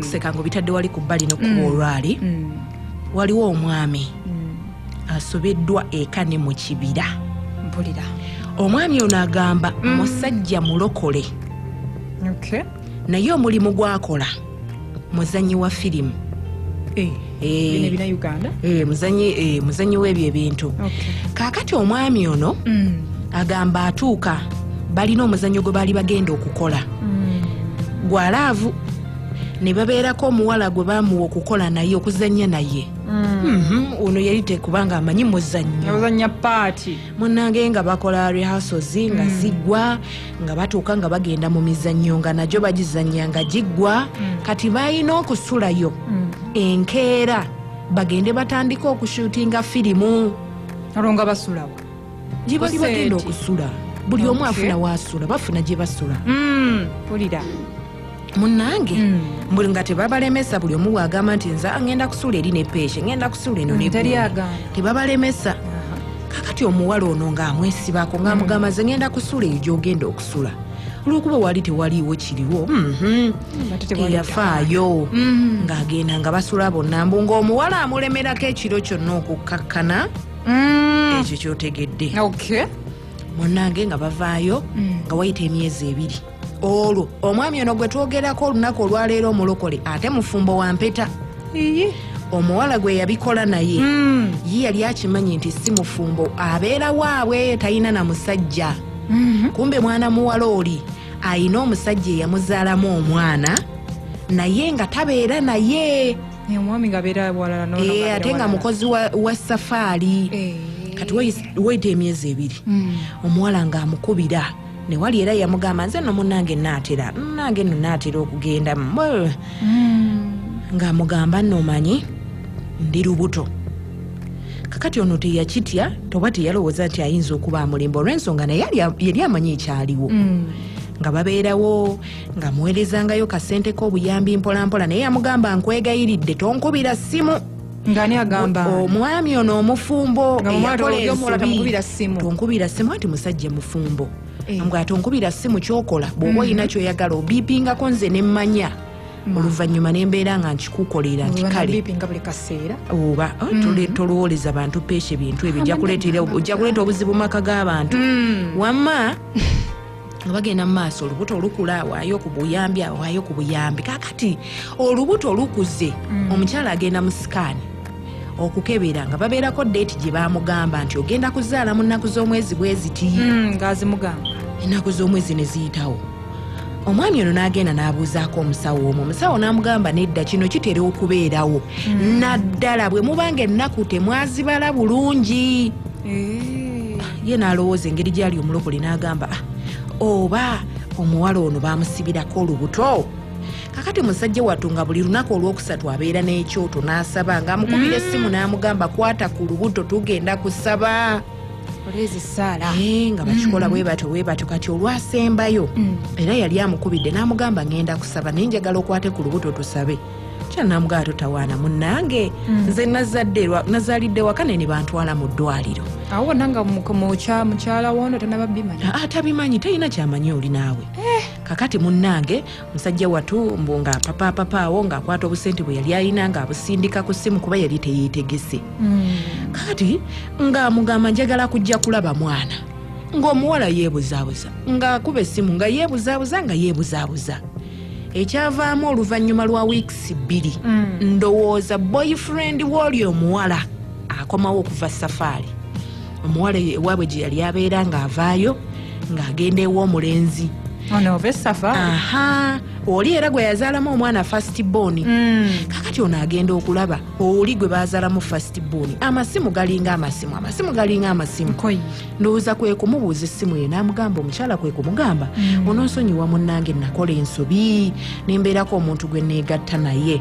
Kuseka ngo bitadde wali ku bbali no kuba olwali waliwo omwami asobeddwa eka ne mu kibira. Mpulira Omwami ono agamba musajja mulokole naye omulimu gwakola muzannyi wa firimu. bino bina Uganda muzannyi w'ebyo ebintu. Kaakati omwami ono agamba atuuka balina omuzannyo gwe baali bagenda okukola gwa laavu ne babeerako omuwala gwe baamuwa okukola naye okuzannya naye. Ono yali tekubanga amanyi muzannyo paati munnange nga bakola rehearsals nga ziggwa nga batuuka nga bagenda mu mizannyo nga nagyo bagizannya nga giggwa kati balina okusulayo enkeera bagende batandika okushutinga firimu. olonga basulawo gye bali bagenda okusula buli omu afuna waasula bafuna gye basula. Mpulira munnange mbuli nga tebabalemesa buli omu bwagamba nti nze ngenda kusula eri ne peeshe ngenda kusula eno ne tebabalemesa. Kakati omuwala ono ng'amwesibako ng'amugamba nze ngenda kusula eyo gy'ogenda okusula olw'okuba wali tewaliiwo kiriwo teyafaayo ng'agenda nga basula bonna mbu ng'omuwala amulemerako ekiro kyonna okukkakkana ekyo ky'otegedde. Munnange nga bavaayo nga wayita emyezi 2 olwo omwami ono gwe twogerako olunaku olwaleero omulokole ate mufumbo wa mpeta. Omuwala gwe yabikola naye ye yali akimanyi nti si mufumbo abeera waabwe talina na musajja. Kumbe mwana muwala oli ayina omusajja eyamuzaalamu omwana naye nga tabeera naye ate nga mukozi wa safaari. Kati wayita emyezi 2 omuwala ng'amukubira ne wali era yamugamba nze no munnange naatera okugenda ng'amugamba n'omanyi ndi lubuto. Kakati ono teyakitya toba teyalowooza nti ayinza okuba amulimba olw'ensonga naye yali amanyi ekyaliwo. Nga babeerawo nga muweerezangayo kasente k'obuyambi mpolampola naye yamugamba nkwegayiridde tonkubira ssimu. Ngani agamba omwami ono omufumbo tonkubira ssimu ati musajja mufumbo nga tonkubira ssimu kyokola bw'oba olina kyoyagala obiipingako nze ne mmanya oluvannyuma ne mbeera nga nkikukolera nti kale oba tolowoleza bantu peeshe ebintu ebyo ojja kuleeta obuzibu maka g'abantu wamma nga bagenda mu maaso olubuto olukula waayo ku buyambi kakati olubuto olukuze omukyala agenda mu sikaani okukebera nga babeerako deeti gye baamugamba nti ogenda kuzaala mu nnaku z'omwezi bweziti ng'azimugamba ennaku z'omwezi ne ziyitawo. Omwami ono n'agenda n'abuuzaako omusawo omwo omusawo n'amugamba nedda kino kitera okubeerawo naddala bwe mubanga ennaku temwazibala bulungi. Ye n'alowooza engeri gy'ali omulokole n'agamba oba omuwala ono baamusibirako olubuto. Kakati musajja wattu nga buli lunaku olwokusatu abeera n'ekyoto n'asaba ng'amukubira essimu n'amugamba kwata ku lubuto tugenda kusaba nga bakikola bwe batyo kati olwasembayo era yali amukubidde n'amugamba ngenda kusaba naye njagala okwate ku lubuto tusabe. N'amugamba totawaana munnange nze nazaalidde wakane ne bantwala mu ddwaliro. Awo nanga mukyala wono tanababimanya atabimanyi talina kyamanyi oli naawe. Kakati munnange musajja wattu mbu nga papaawo ng'akwata obusente bwe yali alina ng'abusindika ku ssimu kuba yali teyeetegese. Kakati ng'amugamba njagala kujja kulaba mwana ng'omuwala yeebuzaabuza ng'akuba essimu nga yeebuzaabuza ekyavaamu oluvannyuma lwa wiikisi 2 ndowooza boyfriend w'oli omuwala akomawo okuva safaari. Omuwala ewaabwe gye yali abeera ng'avaayo ng'agenda ew'omulenzi. Ono ova safaari oli era gwe yazaalamu omwana first born. Kakati ono agenda okulaba oli gwe baazaalamu first born. Amasimu galinga amasimu ndowooza kwe kumubuuza essimu ye n'amugamba omukyala kwe kumugamba ononsonyiwa munnange nakola ensobi nembeerako omuntu gwe neegatta naye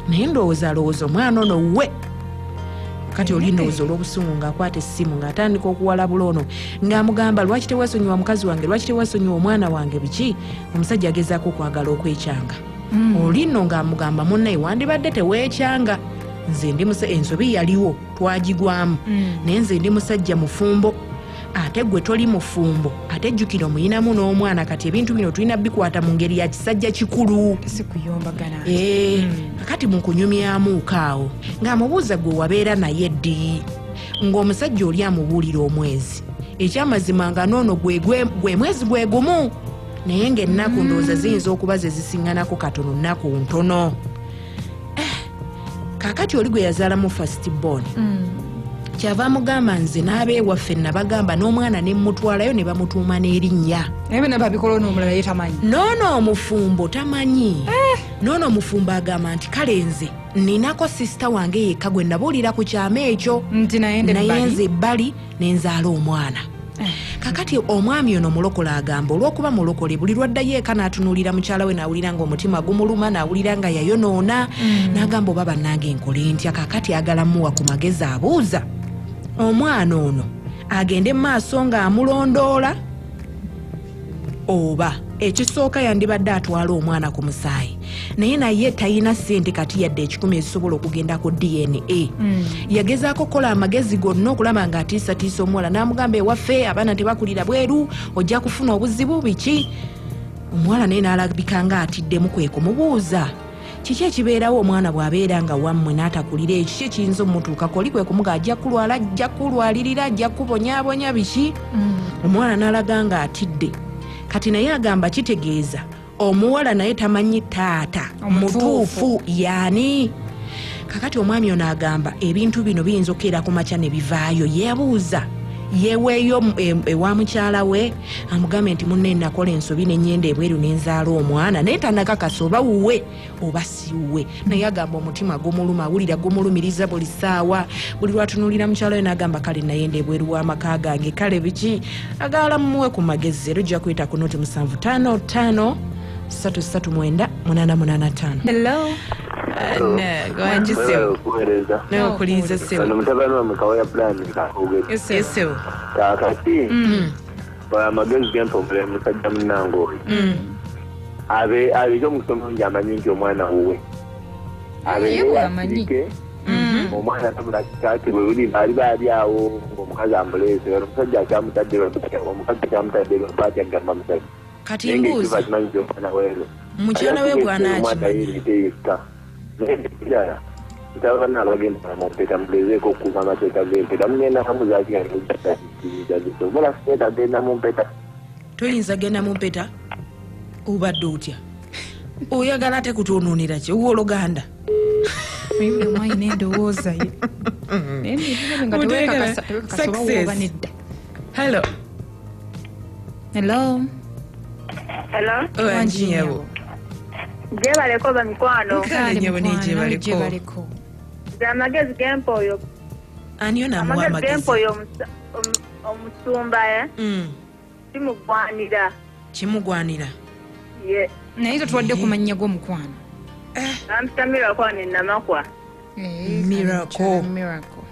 naye ndowooza omwana ono we. Kati oli ndowooza olw'obusungu ng'akwata essimu ng'atandika okuwalabula ono ng'amugamba lwaki tewasonyiwa mukazi wange lwaki tewasonyiwa omwana wange biki. Omusajja agezaako okwagala okwekyanga oli nno ng'amugamba munnaye wandibadde teweekyanga nze ndi ensobi yaliwo twagigwamu naye nze ndi musajja mufumbo ate gwe toli mufumbo ate jjukira omuyinamu n'omwana kati ebintu bino tulina bikwata mu ngeri ya kisajja kikulu kakati mukunyumyamuuko awo ng'amubuuza gwe wabeera naye ddi ng'omusajja oli amubuulira omwezi ekyamazima nga noono gwe mwezi gwe gumu naye ng'ennaku ndowooza ziyinza okuba ze zisiŋŋanako katono nnaku ntono kakati oli gwe yazaalamu first born kyava mugamba nze n'abeewaffe nabagamba n'omwana ne mmutwalayo ne bamutuuma n'erinnya noono omufumbo tamanyi noono omufumbo agamba nti kale nze ninako sisita wange yekka gwe nabuulira ku kyama ekyo naye nze ebbali ne nzaala omwana kakati omwami ono mulokole agamba olw'okuba mulokole buli lwaddayo eka n'atunuulira mukyala we n'awulira ng'omutima gumuluma n'awulira nga yayonoona n'agamba oba bannange nkole ntya kakati agala muwa ku magezi abuuza omwana ono agende mu maaso ng'amulondoola oba ekisooka yandibadde atwala omwana ku musaayi naye talina ssente kati yadde 10 ezisobola okugenda ku DNA yagezaako okukola amagezi gonna okulaba ng'atiisatiisa omuwala n'amugamba ewaffe abaana tebakulira bweru ojja kufuna obuzibu biki omuwala naye n'alabika nga atiddemu kwe kumubuuza kiki ekibeerawo omwana bw'abeera nga wammwe n'atakulira ekiki ekiyinza omutuukako oli kwe kumuga ajja kulwala ajja kulwalirira ajja kubonyaabonya biki omuwala n'alaga nga atidde kati naye agamba kitegeeza omuwala naye tamanyi taata mutuufu yaani kakati omwami ono agamba ebintu bino biyinza okukeera ku makya ne bivaayo yeebuuza yeweeyo ewa mukyala we amugambe nti munne nakola ensobi n'ennyenda ebweru n'enzaala omwana naye tanakakasa oba wuwe oba si wuwe naye agamba omutima gumuluma awulira gumulumiriza buli ssaawa buli lwatunuulira mukyala we n'agamba kale nayenda ebweru w'amaka gange kale biki agala mumuwe ku magezi era ojja kuyita ku noti 755 339 Hello. Okuliiza sewo mutabani wamwe kawaya plan sewo kakati amagezi gempomula musajja munange oyo abike omusomo nti amanyi nti omwana wuwe abeeyamanike omwana tabula kitaati bwe buli baali baali awo ng'omukazi amuleese omusajja akyamutadde omukazi akyamutadde lwabaati agamba musajja kati mbuuzi mukyala we bw'anaakimanyi mutabani alagenda mumpeta mugezeeko okukuuma amateeka g'empeta mugenda kamuzaakiramulaseta genda mumpeta toyinza genda mumpeta obadde otya oyagala ate kutunuunira ki owooluganda mwayina endowooza ye hello wanjinyabo jebaleko bamikwano nyabo nijebaleko amagezi gempoyo aniyo namuwa amagezi gempoyo omusumba kimugwanira naye totuwadde kumanya g'omukwano ampita miracle nenamakwa miracle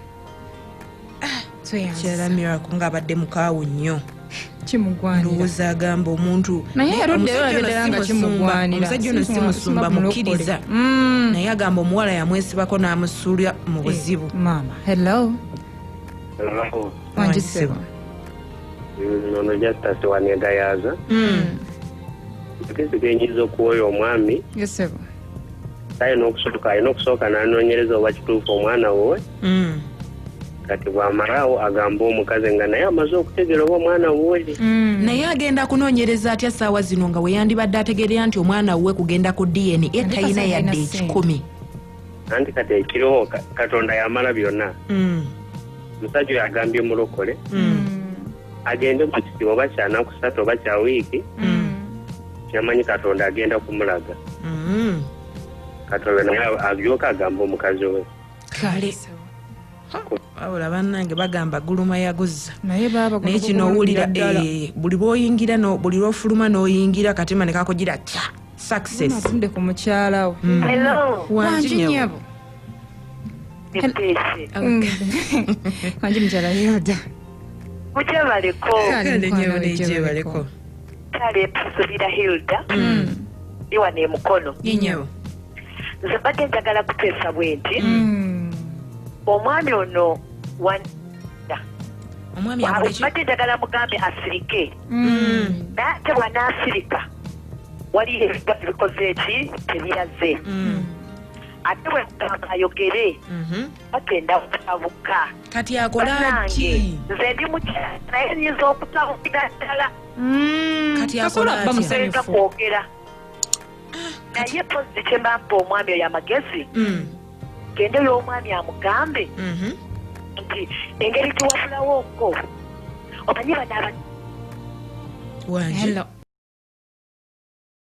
kyera miracle ng'abadde mukaawu nnyo ndowooza agamba omuntu omusajja ono si musumba mukkiriza naye agamba omuwala yamwesibako n'amusuulya mu buzibu wanjisebo ono jastasi wanegayaaza magezi genyiriza okuwoya omwami alina okusooka n'anoonyereza oba kituufu omwana wowe kati bw'amalaawo agamba omukazi nga naye amaze okutegeera oba omwana wuwe naye agenda kunoonyereza atya ssaawa zino nga we yandibadde ategeerera nti omwana wuwe kugenda ku DNA talina yadde 10 anti kati ekiriwo katonda yamala byonna omusajja oyo agambye mulokole agende mu kisibo oba kyanaku 3 oba kya wiiki kyamanyi katonda agenda kumulaga katonda naye alyoka agamba omukazi we kale wabula bannange bagamba guluma yaguzza naye kino owulira buli lwoyingira buli lwofuluma n'oyingira katima nekakugira kya success atunde ku mukyalawo wanjinyabo wanji mukyala yoda mujebaleko kale tusubira Hilda iwa ne mukono yenyabo nze badde njagala kuteesa bwenti omwami ono wanda omwami akoleki obadde njagala mugambe asirike naye ate bw'anaasirika waliyo ebiba bikoze eki tebiraze ate bwe mugamba ayogere bagenda kutabuka kati akola ki nze ndi mukyala naye nyinza okutabukira ddala kati akola ega kwogera naye pozi kyembampa omwami oyo amagezi gende y'omwami amugambe nti engeri tiwabulawo ko omanyi banaaba wanje